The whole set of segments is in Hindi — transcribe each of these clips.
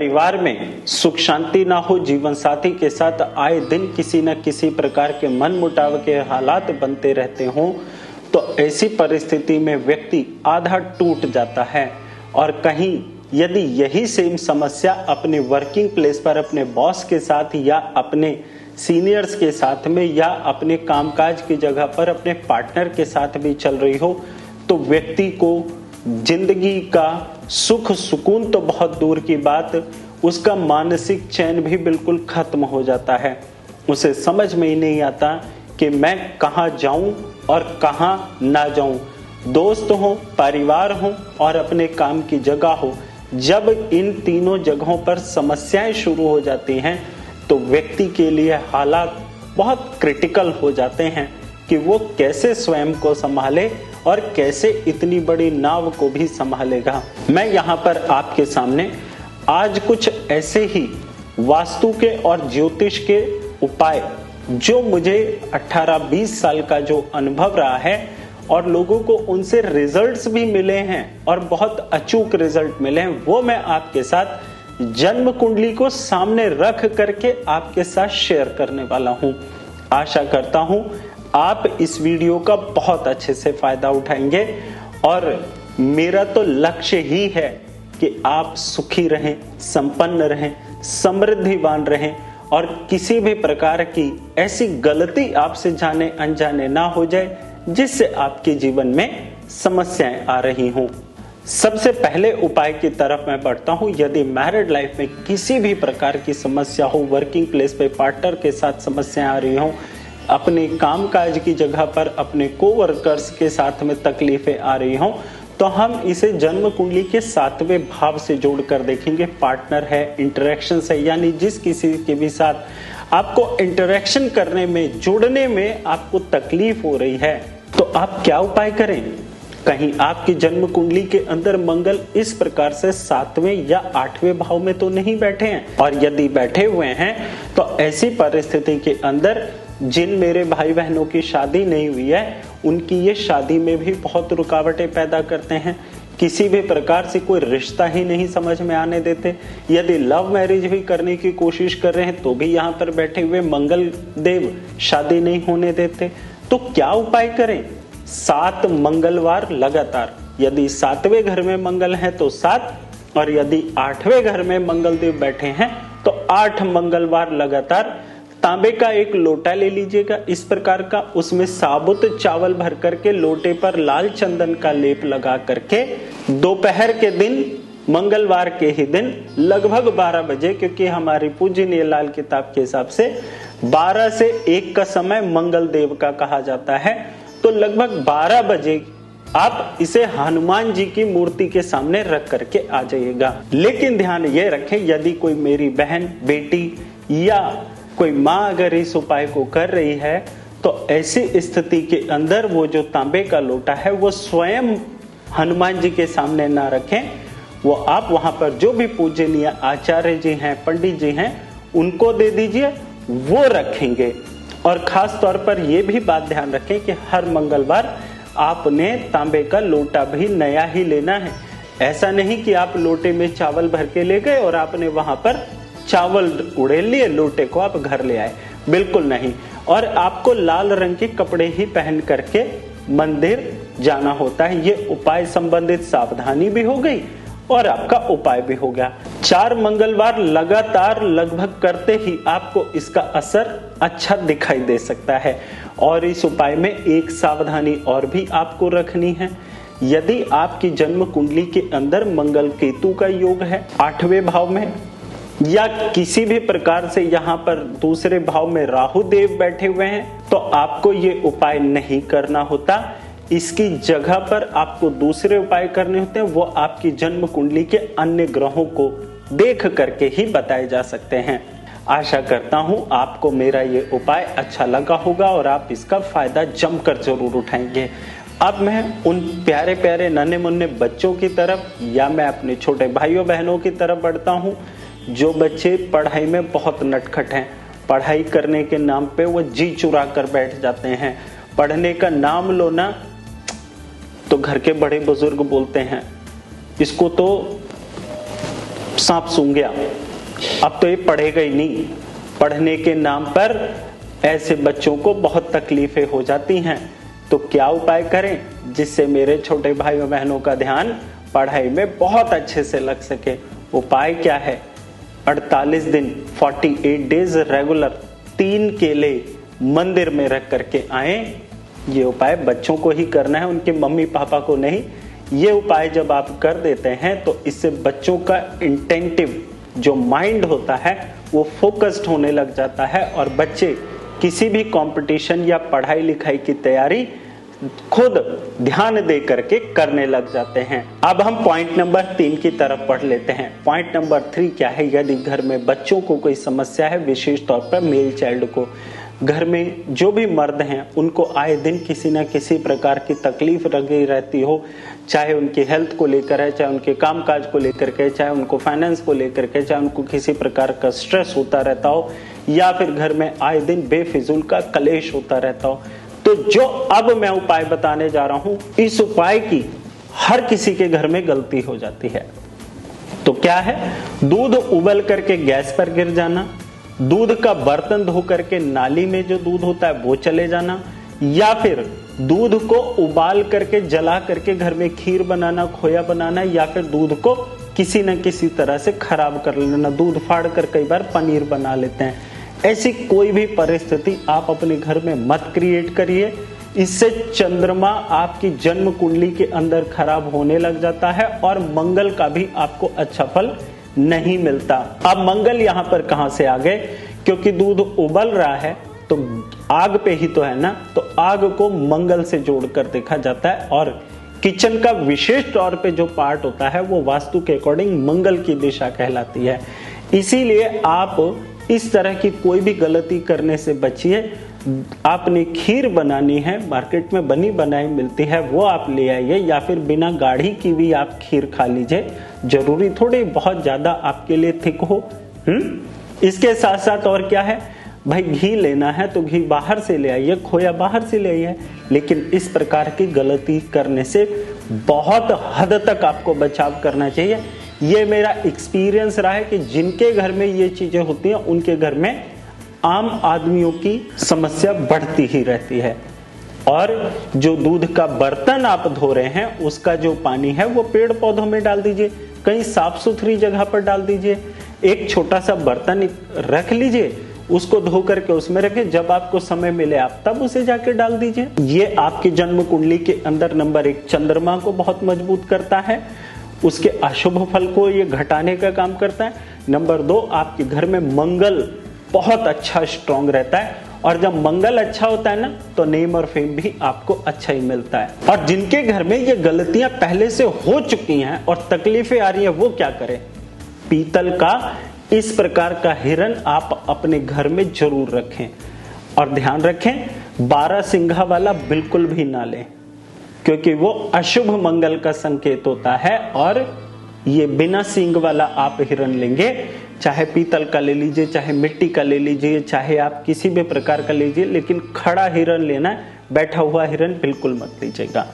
परिवार में सुख शांति ना हो, जीवन साथी के साथ आए दिन किसी न किसी प्रकार के मनमुटाव के हालात बनते रहते हों, तो ऐसी परिस्थिति में व्यक्ति आधा टूट जाता है। और कहीं यदि यही सेम समस्या अपने वर्किंग प्लेस पर अपने बॉस के साथ या अपने सीनियर्स के साथ में या अपने कामकाज की जगह पर अपने पार्टनर के साथ भी चल रही हो, तो व्यक्ति को जिंदगी का सुख सुकून तो बहुत दूर की बात, उसका मानसिक चैन भी बिल्कुल खत्म हो जाता है। उसे समझ में ही नहीं आता कि मैं कहाँ जाऊं और कहाँ ना जाऊं। दोस्त हो, परिवार हो और अपने काम की जगह हो, जब इन तीनों जगहों पर समस्याएं शुरू हो जाती हैं तो व्यक्ति के लिए हालात बहुत क्रिटिकल हो जाते हैं कि वो कैसे स्वयं को संभाले और कैसे इतनी बड़ी नाव को भी संभालेगा। मैं यहाँ पर आपके सामने आज कुछ ऐसे ही वास्तु के और ज्योतिष के उपाय, जो मुझे 18-20 साल का जो अनुभव रहा है और लोगों को उनसे रिजल्ट्स भी मिले हैं और बहुत अचूक रिजल्ट मिले हैं, वो मैं आपके साथ जन्म कुंडली को सामने रख करके आपके साथ शेयर करने वाला हूं। आशा करता हूं आप इस वीडियो का बहुत अच्छे से फायदा उठाएंगे और मेरा तो लक्ष्य ही है कि आप सुखी रहें, संपन्न रहें, समृद्धिवान रहें और किसी भी प्रकार की ऐसी गलती आपसे जाने अनजाने ना हो जाए जिससे आपके जीवन में समस्याएं आ रही हों। सबसे पहले उपाय की तरफ मैं बढ़ता हूं। यदि मैरिड लाइफ में किसी भी प्रकार की समस्या हो, वर्किंग प्लेस पे पार्टनर के साथ समस्याएं आ रही हों, अपने कामकाज की जगह पर अपने कोवर्कर्स के साथ में तकलीफें आ रही हों, तो हम इसे जन्म कुंडली के 7वें भाव से जोड़कर देखेंगे। पार्टनर है, इंटरेक्शन है, यानी जिस किसी के भी साथ आपको इंटरेक्शन करने में, जुड़ने में आपको तकलीफ हो रही है, तो आप क्या उपाय करें। कहीं आपकी जन्म कुंडली के अंदर मंगल इस प्रकार से 7वें या 8वें भाव में तो नहीं बैठे हैं, और यदि बैठे हुए हैं तो ऐसी परिस्थिति के अंदर जिन मेरे भाई बहनों की शादी नहीं हुई है, उनकी ये शादी में भी बहुत रुकावटें पैदा करते हैं। किसी भी प्रकार से कोई रिश्ता ही नहीं समझ में आने देते। यदि लव मैरिज भी करने की कोशिश कर रहे हैं तो भी यहाँ पर बैठे हुए मंगल देव शादी नहीं होने देते। तो क्या उपाय करें। 7 मंगलवार लगातार, यदि 7वें घर में मंगल है तो 7, और यदि 8वें घर में मंगल देव बैठे हैं तो 8 मंगलवार लगातार तांबे का एक लोटा ले लीजिएगा इस प्रकार का, उसमें साबुत चावल भर करके लोटे पर लाल चंदन का लेप लगा करके दोपहर के दिन, मंगलवार के ही दिन लगभग 12 बजे, क्योंकि हमारी पूजनीय लाल किताब के हिसाब से 12 से 1 का समय मंगल देव का कहा जाता है, तो लगभग 12 बजे आप इसे हनुमान जी की मूर्ति के सामने रख करके आ जाइएगा। लेकिन ध्यान ये रखें, यदि कोई मेरी बहन, बेटी या कोई माँ अगर इस उपाय को कर रही है तो ऐसी स्थिति के अंदर वो जो तांबे का लोटा है वो स्वयं हनुमान जी के सामने ना रखें, वो आप वहां पर जो भी पूजनीय आचार्य जी हैं, पंडित जी हैं, उनको दे दीजिए, वो रखेंगे। और खास तौर पर यह भी बात ध्यान रखें कि हर मंगलवार आपने तांबे का लोटा भी नया ही लेना है। ऐसा नहीं कि आप लोटे में चावल भर के ले गए और आपने वहां पर चावल उड़ेल लिए, लोटे को आप घर ले आए, बिल्कुल नहीं। और आपको लाल रंग के कपड़े ही पहन करके मंदिर जाना होता है। ये उपाय संबंधित सावधानी भी हो गई और आपका उपाय भी हो गया। 4 मंगलवार लगातार लगभग करते ही आपको इसका असर अच्छा दिखाई दे सकता है। और इस उपाय में एक सावधानी और भी आपको रखनी है। यदि आपकी जन्म कुंडली के अंदर मंगल केतु का योग है 8वें भाव में, या किसी भी प्रकार से यहाँ पर दूसरे भाव में राहु देव बैठे हुए हैं, तो आपको ये उपाय नहीं करना होता। इसकी जगह पर आपको दूसरे उपाय करने होते हैं, वो आपकी जन्म कुंडली के अन्य ग्रहों को देख करके ही बताए जा सकते हैं। आशा करता हूं आपको मेरा ये उपाय अच्छा लगा होगा और आप इसका फायदा जमकर जरूर उठाएंगे। अब मैं उन प्यारे प्यारे नन्हे मुन्ने बच्चों की तरफ, या मैं अपने छोटे भाइयों बहनों की तरफ बढ़ता हूं, जो बच्चे पढ़ाई में बहुत नटखट हैं। पढ़ाई करने के नाम पे वो जी चुरा कर बैठ जाते हैं। पढ़ने का नाम लो ना तो घर के बड़े बुजुर्ग बोलते हैं इसको तो सांप सूंघ गया, अब तो ये पढ़ेगा ही नहीं। पढ़ने के नाम पर ऐसे बच्चों को बहुत तकलीफें हो जाती हैं। तो क्या उपाय करें जिससे मेरे छोटे भाइयों बहनों का ध्यान पढ़ाई में बहुत अच्छे से लग सके? उपाय क्या है? 48 दिन 48 डेज रेगुलर 3 केले मंदिर में रख करके आए। ये उपाय बच्चों को ही करना है, उनके मम्मी पापा को नहीं। ये उपाय जब आप कर देते हैं तो इससे बच्चों का इंटेंटिव जो माइंड होता है वो फोकस्ड होने लग जाता है और बच्चे किसी भी कंपटीशन या पढ़ाई लिखाई की तैयारी खुद ध्यान दे करके करने लग जाते हैं। अब हम पॉइंट नंबर 3 की तरफ पढ़ लेते हैं। पॉइंट नंबर 3 क्या है? यदि घर में बच्चों को कोई समस्या है, विशेष तौर पर मेल चाइल्ड को, घर में जो भी मर्द हैं उनको आए दिन किसी न किसी प्रकार की तकलीफ लगी रहती हो, चाहे उनकी हेल्थ को लेकर है, चाहे उनके कामकाज को लेकर के, चाहे उनको फाइनेंस को लेकर के, चाहे उनको किसी प्रकार का स्ट्रेस होता रहता हो, या फिर घर में आए दिन बेफिजूल का कलेश होता रहता हो, तो जो अब मैं उपाय बताने जा रहा हूं, इस उपाय की हर किसी के घर में गलती हो जाती है। तो क्या है? दूध उबल करके गैस पर गिर जाना, दूध का बर्तन धो करके नाली में जो दूध होता है वो चले जाना, या फिर दूध को उबाल करके जला करके घर में खीर बनाना, खोया बनाना, या फिर दूध को किसी न किसी तरह से खराब कर लेना। दूध फाड़ कर कई बार पनीर बना लेते हैं। ऐसी कोई भी परिस्थिति आप अपने घर में मत क्रिएट करिए। इससे चंद्रमा आपकी जन्म कुंडली के अंदर खराब होने लग जाता है और मंगल का भी आपको अच्छा फल नहीं मिलता। अब मंगल यहाँ पर कहां से आ गए? क्योंकि दूध उबल रहा है तो आग पे ही तो है ना, तो आग को मंगल से जोड़कर देखा जाता है और किचन का विशेष तौर पे जो पार्ट होता है वो वास्तु के अकॉर्डिंग मंगल की दिशा कहलाती है। इसीलिए आप इस तरह की कोई भी गलती करने से बचिए। आपने खीर बनानी है, मार्केट में बनी बनाई मिलती है, वो आप ले आइए, या फिर बिना गाढ़ी की भी आप खीर खा लीजिए। जरूरी थोड़ी बहुत ज्यादा आपके लिए थिक हो। इसके साथ साथ और क्या है भाई, घी लेना है तो घी बाहर से ले आइए, खोया बाहर से ले आइए। लेकिन इस प्रकार की गलती करने से बहुत हद तक आपको बचाव करना चाहिए। ये मेरा एक्सपीरियंस रहा है कि जिनके घर में ये चीजें होती हैं उनके घर में आम आदमियों की समस्या बढ़ती ही रहती है। और जो दूध का बर्तन आप धो रहे हैं उसका जो पानी है वो पेड़ पौधों में डाल दीजिए, कहीं साफ सुथरी जगह पर डाल दीजिए। एक छोटा सा बर्तन रख लीजिए, उसको धो करके उसमें रखें, जब आपको समय मिले आप तब उसे जाके डाल दीजिए। ये आपके जन्म कुंडली के अंदर नंबर 1 चंद्रमा को बहुत मजबूत करता है, उसके अशुभ फल को ये घटाने का काम करता है। नंबर 2 आपके घर में मंगल बहुत अच्छा स्ट्रांग रहता है, और जब मंगल अच्छा होता है ना तो नेम और फेम भी आपको अच्छा ही मिलता है। और जिनके घर में ये गलतियां पहले से हो चुकी हैं और तकलीफें आ रही हैं वो क्या करें? पीतल का इस प्रकार का हिरण आप अपने घर में जरूर रखें, और ध्यान रखें 12 सिंघा वाला बिल्कुल भी ना लें, क्योंकि वो अशुभ मंगल का संकेत होता है। और ये बिना सींग वाला आप हिरण लेंगे, चाहे पीतल का ले लीजिए, चाहे मिट्टी का ले लीजिए, चाहे आप किसी भी प्रकार का लीजिए, लेकिन खड़ा हिरण लेना है, बैठा हुआ हिरण बिल्कुल मत लीजिएगा।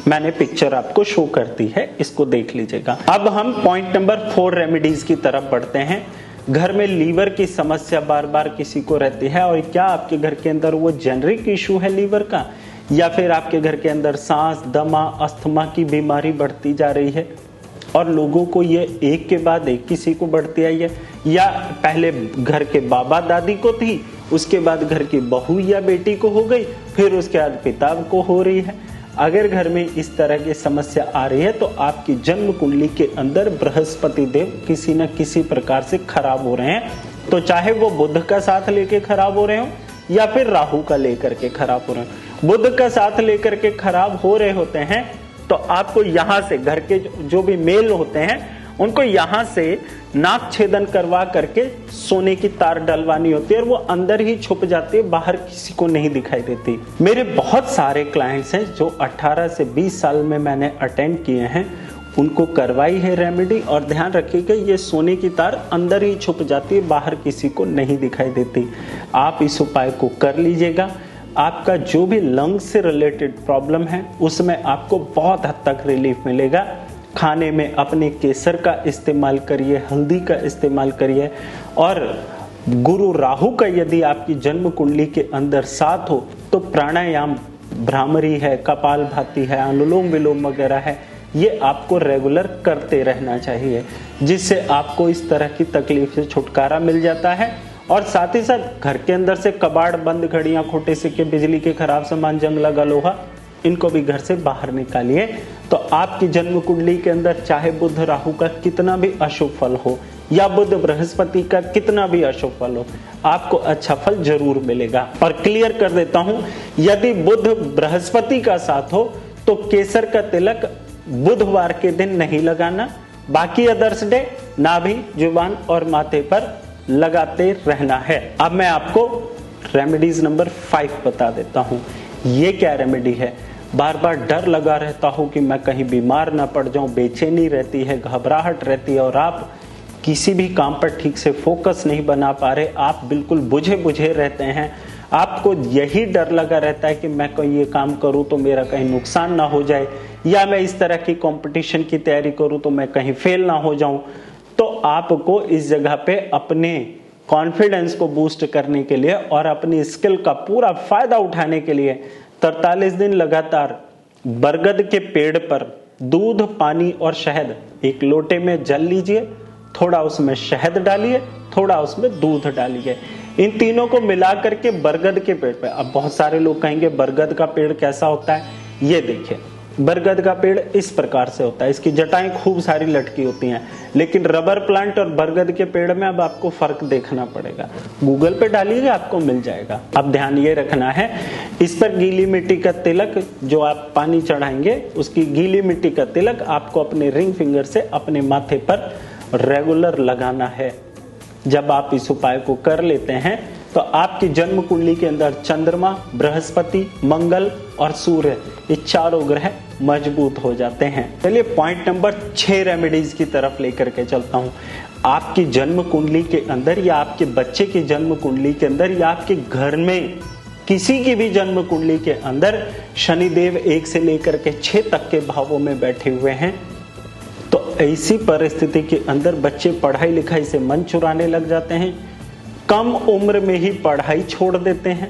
मैंने पिक्चर आपको शो करती है, इसको देख लीजिएगा। अब हम पॉइंट नंबर 4 रेमेडीज की तरफ बढ़ते हैं। घर में लीवर की समस्या बार बार किसी को रहती है, और क्या आपके घर के अंदर वो जेनरिक इशू है लीवर का, या फिर आपके घर के अंदर सांस, दमा, अस्थमा की बीमारी बढ़ती जा रही है और लोगों को ये एक के बाद एक किसी को बढ़ती आई है, या पहले घर के बाबा दादी को थी, उसके बाद घर की बहू या बेटी को हो गई, फिर उसके बाद पिता को हो रही है। अगर घर में इस तरह की समस्या आ रही है तो आपकी जन्म कुंडली के अंदर बृहस्पति देव किसी न किसी प्रकार से खराब हो रहे हैं। तो चाहे वो बुध का साथ लेके खराब हो रहे हो या फिर राहु का लेकर के खराब हो रहे हो। बुध का साथ लेकर के खराब हो रहे होते हैं तो आपको यहाँ से घर के जो भी मेल होते हैं उनको यहाँ से नाक छेदन करवा करके सोने की तार डलवानी होती है, और वो अंदर ही छुप जाती है, बाहर किसी को नहीं दिखाई देती। मेरे बहुत सारे क्लाइंट्स हैं जो 18 से 20 साल में मैंने अटेंड किए हैं, उनको करवाई है रेमेडी। और ध्यान रखिएगा ये सोने की तार अंदर ही छुप जाती है, बाहर किसी को नहीं दिखाई देती। आप इस उपाय को कर लीजिएगा। आपका जो भी लंग्स से रिलेटेड प्रॉब्लम है उसमें आपको बहुत हद तक रिलीफ मिलेगा। खाने में अपने केसर का इस्तेमाल करिए, हल्दी का इस्तेमाल करिए। और गुरु राहु का यदि आपकी जन्म कुंडली के अंदर साथ हो तो प्राणायाम, भ्रामरी है, कपालभाति है, अनुलोम विलोम वगैरह है, ये आपको रेगुलर करते रहना चाहिए, जिससे आपको इस तरह की तकलीफ से छुटकारा मिल जाता है। और साथ ही साथ घर के अंदर से कबाड़ बंद, घड़ियां, खोटे सिक्के, बिजली के खराब सामान, जंग लगा लोहा, इनको भी घर से बाहर निकालिए। तो आपकी जन्म कुंडली के अंदर चाहे बुध राहु का कितना भी अशुभ फल हो या बुध बृहस्पति का कितना भी अशुभ फल हो, आपको अच्छा फल जरूर मिलेगा। और क्लियर कर देता हूं, यदि बुध बृहस्पति का साथ हो तो केसर का तिलक बुधवार के दिन नहीं लगाना, बाकी अदर्स डे नाभि, जुबान और माथे पर लगाते रहना है। अब मैं आपको रेमेडीज नंबर 5 बता देता हूं। ये क्या रेमेडी है? बार बार डर लगा रहता हो कि मैं कहीं बीमार ना पड़ जाऊं, बेचैनी रहती है, घबराहट रहती है और आप किसी भी काम पर ठीक से फोकस नहीं बना पा रहे, आप बिल्कुल बुझे बुझे रहते हैं, आपको यही डर लगा रहता है कि मैं कोई ये काम करूं तो मेरा कहीं नुकसान ना हो जाए, या मैं इस तरह की कंपटीशन की तैयारी करूं तो मैं कहीं फेल ना हो जाऊं। तो आपको इस जगह पे अपने कॉन्फिडेंस को बूस्ट करने के लिए और अपनी स्किल का पूरा फायदा उठाने के लिए 43 दिन लगातार बरगद के पेड़ पर दूध, पानी और शहद, एक लोटे में जल लीजिए, थोड़ा उसमें शहद डालिए, थोड़ा उसमें दूध डालिए, इन तीनों को मिला करके बरगद के पेड़ पे। अब बहुत सारे लोग कहेंगे बरगद का पेड़ कैसा होता है? ये देखिए, बरगद का पेड़ इस प्रकार से होता है, इसकी जटाएं खूब सारी लटकी होती हैं, लेकिन रबर प्लांट और बरगद के पेड़ में अब आपको फर्क देखना पड़ेगा। गूगल पे डालिएगा, आपको मिल जाएगा। अब ध्यान ये रखना है, इस पर गीली मिट्टी का तिलक, जो आप पानी चढ़ाएंगे उसकी गीली मिट्टी का तिलक आपको अपने रिंग फिंगर से अपने माथे पर रेगुलर लगाना है। जब आप इस उपाय को कर लेते हैं तो आपकी जन्म कुंडली के अंदर चंद्रमा, बृहस्पति, मंगल और सूर्य, ये चारों ग्रह मजबूत हो जाते हैं। चलिए पॉइंट नंबर 6 रेमेडीज की तरफ लेकर के चलता हूं। आपकी जन्म कुंडली के अंदर या आपके बच्चे की जन्म कुंडली के अंदर या आपके घर में किसी की भी जन्म कुंडली के अंदर शनिदेव 1 से लेकर के 6 तक के भावों में बैठे हुए हैं, तो ऐसी परिस्थिति के अंदर बच्चे पढ़ाई लिखाई से मन चुराने लग जाते हैं, कम उम्र में ही पढ़ाई छोड़ देते हैं,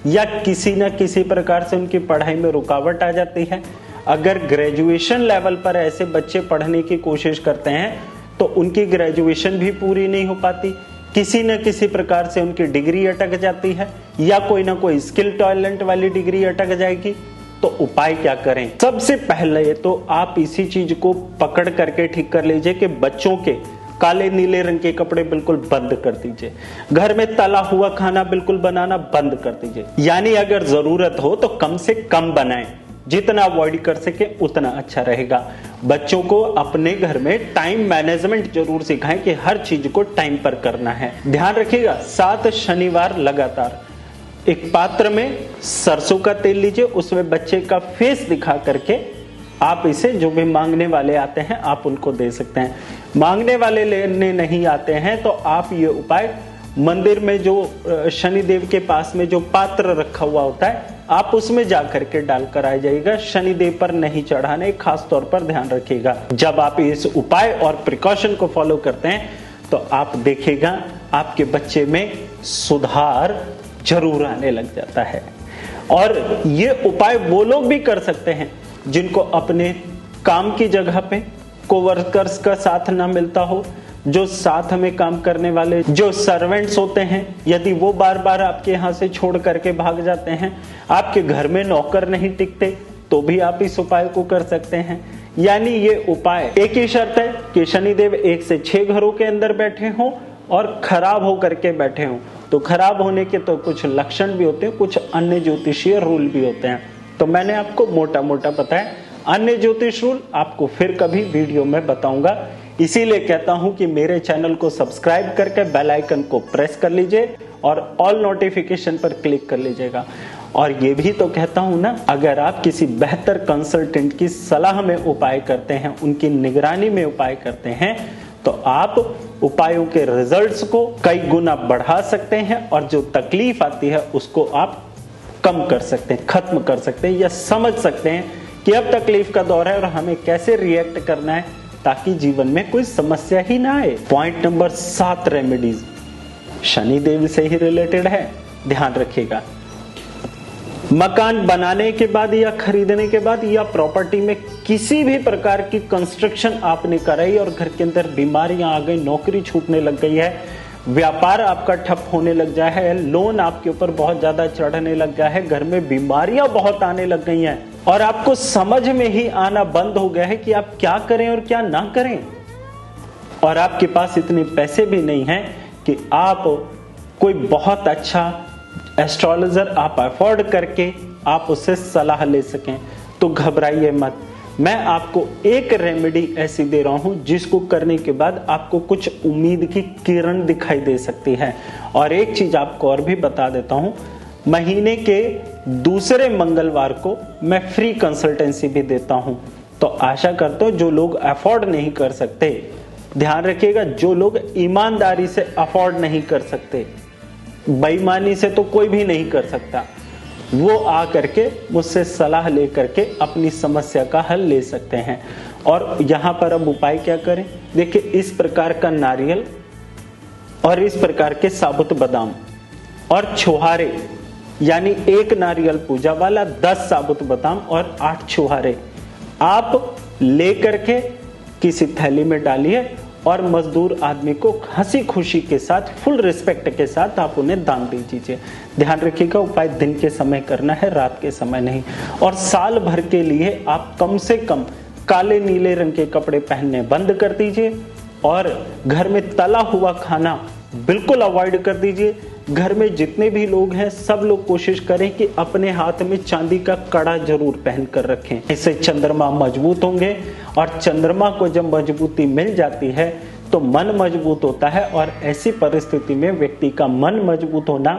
या किसी न किसी प्रकार से उनकी पढ़ाई में रुकावट आ जाती है। अगर ग्रेजुएशन लेवल पर ऐसे बच्चे पढ़ने की कोशिश करते हैं तो उनकी ग्रेजुएशन भी पूरी नहीं हो पाती, किसी न किसी प्रकार से उनकी डिग्री अटक जाती है, या कोई ना कोई स्किल टैलेंट वाली डिग्री अटक जाएगी। तो उपाय क्या करें? सबसे पहले तो आप इसी चीज को पकड़ करके ठीक कर लीजिए कि बच्चों के काले नीले रंग के कपड़े बिल्कुल बंद कर दीजिए, घर में तला हुआ खाना बिल्कुल बनाना बंद कर दीजिए, यानी अगर जरूरत हो तो कम से कम बनाएं, जितना अवॉइड कर सके उतना अच्छा रहेगा। बच्चों को अपने घर में टाइम मैनेजमेंट जरूर सिखाएं कि हर चीज को टाइम पर करना है। ध्यान रखिएगा, 7 शनिवार लगातार एक पात्र में सरसों का तेल लीजिए, उसमें बच्चे का फेस दिखा करके आप इसे, जो भी मांगने वाले आते हैं आप उनको दे सकते हैं। मांगने वाले लेने नहीं आते हैं तो आप ये उपाय मंदिर में जो शनिदेव के पास में जो पात्र रखा हुआ होता है आप उसमें जाकर के डालकर आ जाइएगा, शनिदेव पर नहीं चढ़ाने, खास तौर पर ध्यान रखिएगा। जब आप इस उपाय और प्रिकॉशन को फॉलो करते हैं तो आप देखिएगा आपके बच्चे में सुधार जरूर आने लग जाता है। और ये उपाय वो लोग भी कर सकते हैं जिनको अपने काम की जगह पे कोवर्कर्स का साथ ना मिलता हो, जो साथ में काम करने वाले जो सर्वेंट्स होते हैं, यदि वो बार बार आपके यहाँ से छोड़ करके भाग जाते हैं, आपके घर में नौकर नहीं टिकते, तो भी आप इस उपाय को कर सकते हैं। यानी ये उपाय, एक ही शर्त है कि शनिदेव 1 से 6 घरों के अंदर बैठे हों और खराब होकर के बैठे हों। तो खराब होने के तो कुछ लक्षण भी होते हैं, कुछ अन्य ज्योतिषीय रूल भी होते हैं, तो मैंने आपको मोटा मोटा बताया। अन्य ज्योतिष रूल आपको फिर कभी वीडियो में बताऊंगा, इसीलिए कहता हूं कि मेरे चैनल को सब्सक्राइब करके बेल आइकन को प्रेस कर लीजिए और ऑल नोटिफिकेशन पर क्लिक कर लीजिएगा। और ये भी तो कहता हूं ना, अगर आप किसी बेहतर कंसल्टेंट की सलाह में उपाय करते हैं, उनकी निगरानी में उपाय करते हैं, तो आप उपायों के रिजल्ट्स को कई गुना बढ़ा सकते हैं और जो तकलीफ आती है उसको आप कम कर सकते हैं, खत्म कर सकते हैं, या समझ सकते हैं कि अब तकलीफ का दौर है और हमें कैसे रिएक्ट करना है ताकि जीवन में कोई समस्या ही ना आए। Point number 7 remedies Shani Dev से ही रिलेटेड है, ध्यान रखिएगा। मकान बनाने के बाद या खरीदने के बाद या प्रॉपर्टी में किसी भी प्रकार की कंस्ट्रक्शन आपने कराई और घर के अंदर बीमारियां आ गई, नौकरी छूटने लग गई है, व्यापार आपका ठप होने लग गया है, लोन आपके ऊपर बहुत ज्यादा चढ़ने लग गया है, घर में बीमारियां बहुत आने लग गई हैं और आपको समझ में ही आना बंद हो गया है कि आप क्या करें और क्या ना करें, और आपके पास इतने पैसे भी नहीं हैं कि आप कोई बहुत अच्छा एस्ट्रोलॉजर आप अफोर्ड करके आप उससे सलाह ले सकें, तो घबराइए मत। मैं आपको एक रेमेडी ऐसी दे रहा हूं जिसको करने के बाद आपको कुछ उम्मीद की किरण दिखाई दे सकती है। और एक चीज आपको और भी बता देता हूं, महीने के दूसरे मंगलवार को मैं फ्री कंसल्टेंसी भी देता हूं। तो आशा करता हूं जो लोग अफोर्ड नहीं कर सकते, ध्यान रखिएगा, जो लोग ईमानदारी से अफोर्ड नहीं कर सकते, बेईमानी से तो कोई भी नहीं कर सकता, वो आ करके मुझसे सलाह ले करके अपनी समस्या का हल ले सकते हैं। और यहां पर अब उपाय क्या करें, देखिए इस प्रकार का नारियल और इस प्रकार के साबुत बादाम और छुहारे, यानी एक नारियल पूजा वाला, 10 साबुत बादाम और 8 छुहारे आप ले करके किसी थैली में डालिए और मजदूर आदमी को हंसी खुशी के साथ, फुल रिस्पेक्ट के साथ आप उन्हें दान दे दीजिए। ध्यान रखिएगा, उपाय दिन के समय करना है, रात के समय नहीं। और साल भर के लिए आप कम से कम काले नीले रंग के कपड़े पहनने बंद कर दीजिए और घर में तला हुआ खाना बिल्कुल अवॉइड कर दीजिए। घर में जितने भी लोग हैं सब लोग कोशिश करें कि अपने हाथ में चांदी का कड़ा जरूर पहन कर रखें, इससे चंद्रमा मजबूत होंगे और चंद्रमा को जब मजबूती मिल जाती है तो मन मजबूत होता है और ऐसी परिस्थिति में व्यक्ति का मन मजबूत होना,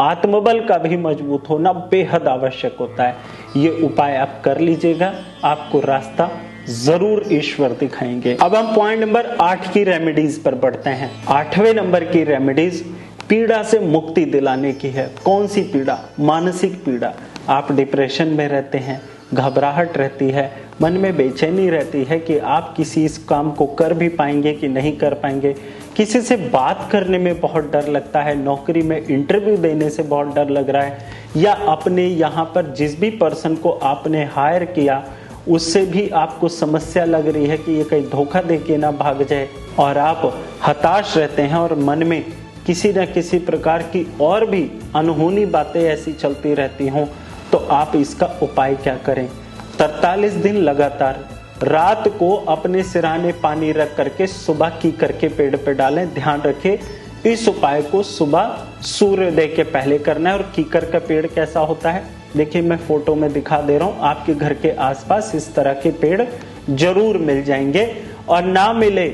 आत्मबल का भी मजबूत होना बेहद आवश्यक होता है। ये उपाय आप कर लीजिएगा, आपको रास्ता जरूर ईश्वर दिखाएंगे। अब हम पॉइंट नंबर 8 की रेमेडीज पर बढ़ते हैं। 8वें नंबर की रेमेडीज पीड़ा से मुक्ति दिलाने की है। कौन सी पीड़ा? मानसिक पीड़ा। आप डिप्रेशन में रहते हैं, घबराहट रहती है, मन में बेचैनी रहती है कि आप किसी इस काम को कर भी पाएंगे कि नहीं कर पाएंगे, किसी से बात करने में बहुत डर लगता है, नौकरी में इंटरव्यू देने से बहुत डर लग रहा है, या अपने यहाँ पर जिस भी पर्सन को आपने हायर किया उससे भी आपको समस्या लग रही है कि ये कहीं धोखा दे के ना भाग जाए, और आप हताश रहते हैं और मन में किसी न किसी प्रकार की और भी अनहोनी बातें ऐसी चलती रहती हों, तो आप इसका उपाय क्या करें? 43 दिन लगातार रात को अपने सिरहाने पानी रख करके सुबह की करके पेड़ पे डालें। ध्यान रखें, इस उपाय को सुबह सूर्योदय के पहले करना है। और कीकर का पेड़ कैसा होता है, देखिए मैं फोटो में दिखा दे रहा हूं, आपके घर के आसपास इस तरह के पेड़ जरूर मिल जाएंगे, और ना मिले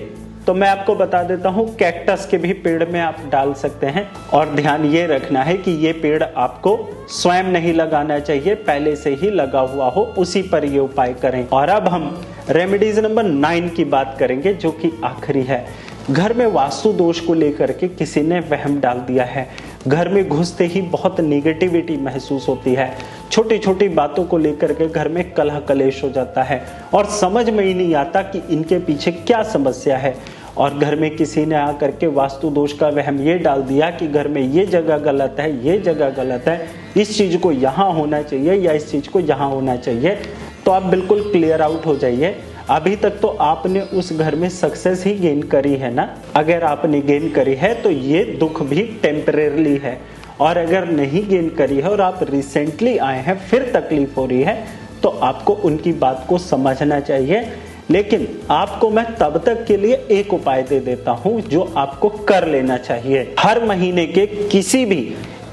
तो मैं आपको बता देता हूं कैक्टस के भी पेड़ में आप डाल सकते हैं। और ध्यान ये रखना है कि ये पेड़ आपको स्वयं नहीं लगाना चाहिए, पहले से ही लगा हुआ हो, उसी पर ये उपाय करें। और अब हम रेमेडीज नंबर 9 की बात करेंगे, जो कि आखिरी है। घर में वास्तु दोष को लेकर के किसी ने वहम डाल दिया है, घर में घुसते ही बहुत नेगेटिविटी महसूस होती है, छोटी छोटी बातों को लेकर के घर में कलह कलेश हो जाता है और समझ में ही नहीं आता कि इनके पीछे क्या समस्या है। और घर में किसी ने आकर के वास्तु दोष का वहम ये डाल दिया कि घर में ये जगह गलत है, ये जगह गलत है, इस चीज को यहाँ होना चाहिए या इस चीज को यहाँ होना चाहिए, तो आप बिल्कुल क्लियर आउट हो जाइए। अभी तक तो आपने उस घर में सक्सेस ही गेन करी है ना, अगर आपने गेन करी है तो ये दुख भी टेम्परेरी है, और अगर नहीं गेन करी है और आप रिसेंटली आए हैं फिर तकलीफ हो रही है, तो आपको उनकी बात को समझना चाहिए। लेकिन आपको मैं तब तक के लिए एक उपाय दे देता हूं जो आपको कर लेना चाहिए। हर महीने के किसी भी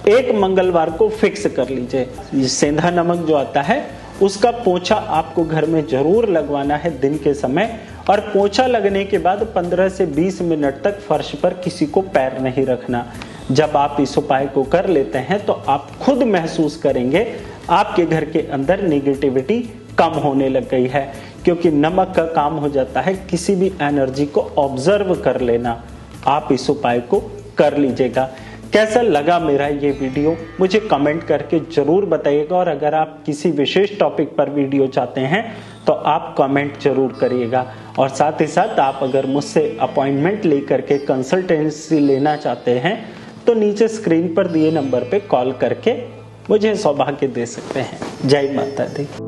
एक मंगलवार को फिक्स कर लीजिए, सेंधा नमक जो आता है उसका पोंछा आपको घर में जरूर लगवाना है दिन के समय, और पोंछा लगने के बाद 15 से 20 मिनट तक फर्श पर किसी को पैर नहीं रखना। जब आप इस उपाय को कर लेते हैं तो आप खुद महसूस करेंगे आपके घर के अंदर नेगेटिविटी कम होने लग गई है, क्योंकि नमक का काम हो जाता है किसी भी एनर्जी को ऑब्जर्व कर लेना। आप इस उपाय को कर लीजिएगा। कैसा लगा मेरा ये वीडियो मुझे कमेंट करके जरूर बताइएगा, और अगर आप किसी विशेष टॉपिक पर वीडियो चाहते हैं तो आप कमेंट जरूर करिएगा। और साथ ही साथ आप अगर मुझसे अपॉइंटमेंट लेकर के कंसल्टेंसी लेना चाहते हैं तो नीचे स्क्रीन पर दिए नंबर पे कॉल करके मुझे सौभाग्य दे सकते हैं। जय माता दी।